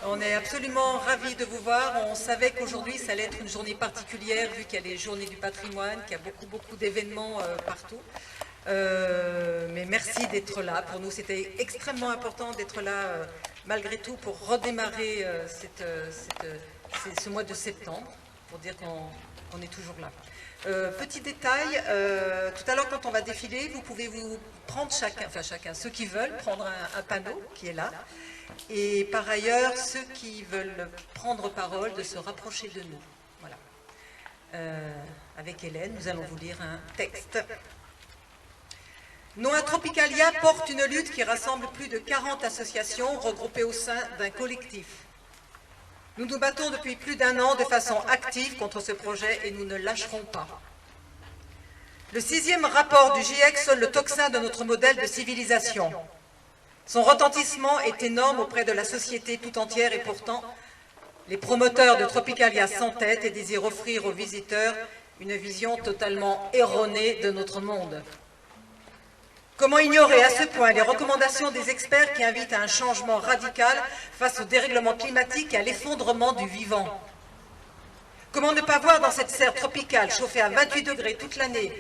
On est absolument ravis de vous voir. On savait qu'aujourd'hui, ça allait être une journée particulière, vu qu'il y a les journées du patrimoine, qu'il y a beaucoup d'événements partout. Mais merci d'être là. Pour nous, c'était extrêmement important d'être là, malgré tout, pour redémarrer ce mois de septembre, pour dire qu'on est toujours là. Petit détail, tout à l'heure quand on va défiler, vous pouvez vous prendre chacun, ceux qui veulent, prendre un panneau qui est là. Et par ailleurs, ceux qui veulent prendre parole, de se rapprocher de nous. Voilà. Avec Hélène, nous allons vous lire un texte. Non à Tropicalia porte une lutte qui rassemble plus de 40 associations regroupées au sein d'un collectif. Nous nous battons depuis plus d'1 an de façon active contre ce projet et nous ne lâcherons pas. Le 6e rapport du GIEC sonne le tocsin de notre modèle de civilisation. Son retentissement est énorme auprès de la société tout entière et pourtant, les promoteurs de Tropicalia s'entêtent et désirent offrir aux visiteurs une vision totalement erronée de notre monde. Comment ignorer à ce point les recommandations des experts qui invitent à un changement radical face au dérèglement climatique et à l'effondrement du vivant? Comment ne pas voir dans cette serre tropicale chauffée à 28 degrés toute l'année,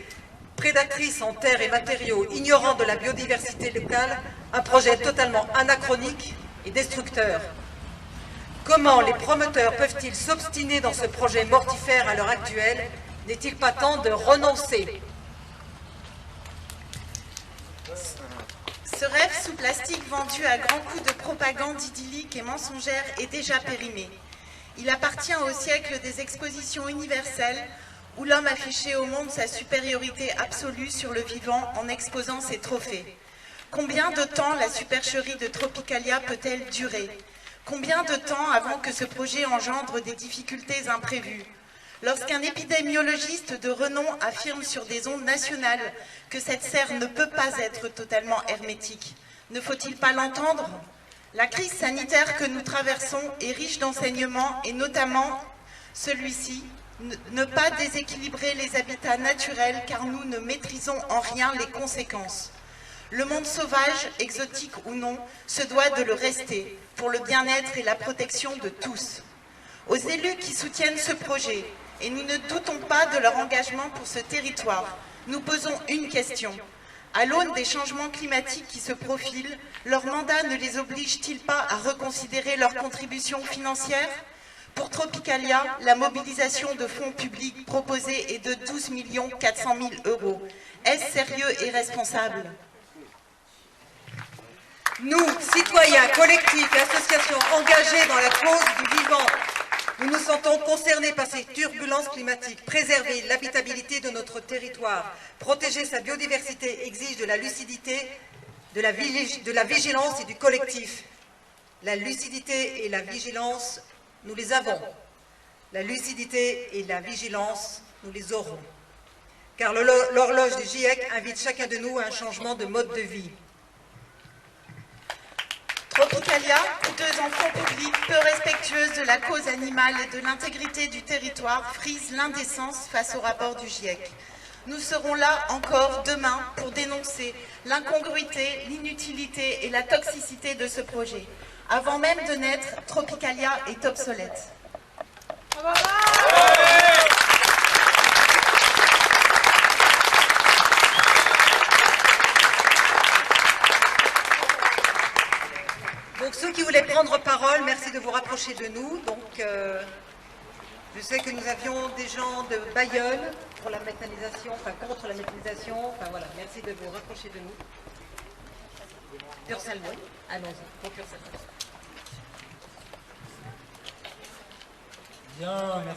prédatrice en terre et matériaux, ignorant de la biodiversité locale, un projet totalement anachronique et destructeur? Comment les promoteurs peuvent-ils s'obstiner dans ce projet mortifère à l'heure actuelle? N'est-il pas temps de renoncer? Ce rêve sous plastique vendu à grands coups de propagande idyllique et mensongère est déjà périmé. Il appartient au siècle des expositions universelles où l'homme affichait au monde sa supériorité absolue sur le vivant en exposant ses trophées. Combien de temps la supercherie de Tropicalia peut-elle durer? Combien de temps avant que ce projet engendre des difficultés imprévues? Lorsqu'un épidémiologiste de renom affirme sur des ondes nationales que cette serre ne peut pas être totalement hermétique, ne faut-il pas l'entendre? La crise sanitaire que nous traversons est riche d'enseignements et notamment celui-ci, ne pas déséquilibrer les habitats naturels car nous ne maîtrisons en rien les conséquences. Le monde sauvage, exotique ou non, se doit de le rester pour le bien-être et la protection de tous. Aux élus qui soutiennent ce projet, et nous ne doutons pas de leur engagement pour ce territoire, nous posons une question. À l'aune des changements climatiques qui se profilent, leur mandat ne les oblige-t-il pas à reconsidérer leur contribution financière? Pour Tropicalia, la mobilisation de fonds publics proposée est de 12 400 000 €. Est-ce sérieux et responsable? Nous, citoyens, collectifs et associations engagés dans la cause du vivant, nous nous sentons concernés par ces turbulences climatiques. Préserver l'habitabilité de notre territoire, protéger sa biodiversité exige de la lucidité, de la vigilance et du collectif. La lucidité et la vigilance, nous les avons. La lucidité et la vigilance, nous les aurons. Car l'horloge du GIEC invite chacun de nous à un changement de mode de vie. Tropicalia, coûteuse en fonds publics, peu respectueuse de la cause animale et de l'intégrité du territoire, frise l'indécence face au rapport du GIEC. Nous serons là encore demain pour dénoncer l'incongruité, l'inutilité et la toxicité de ce projet. Avant même de naître, Tropicalia est obsolète. Donc ceux qui voulaient prendre parole, merci de vous rapprocher de nous. Donc je sais que nous avions des gens de Bailleul pour la méthanisation, enfin contre la méthanisation. Enfin voilà, merci de vous rapprocher de nous. Pur-Salmon, allons-y, pour Pur-Salmon. Bien, merci.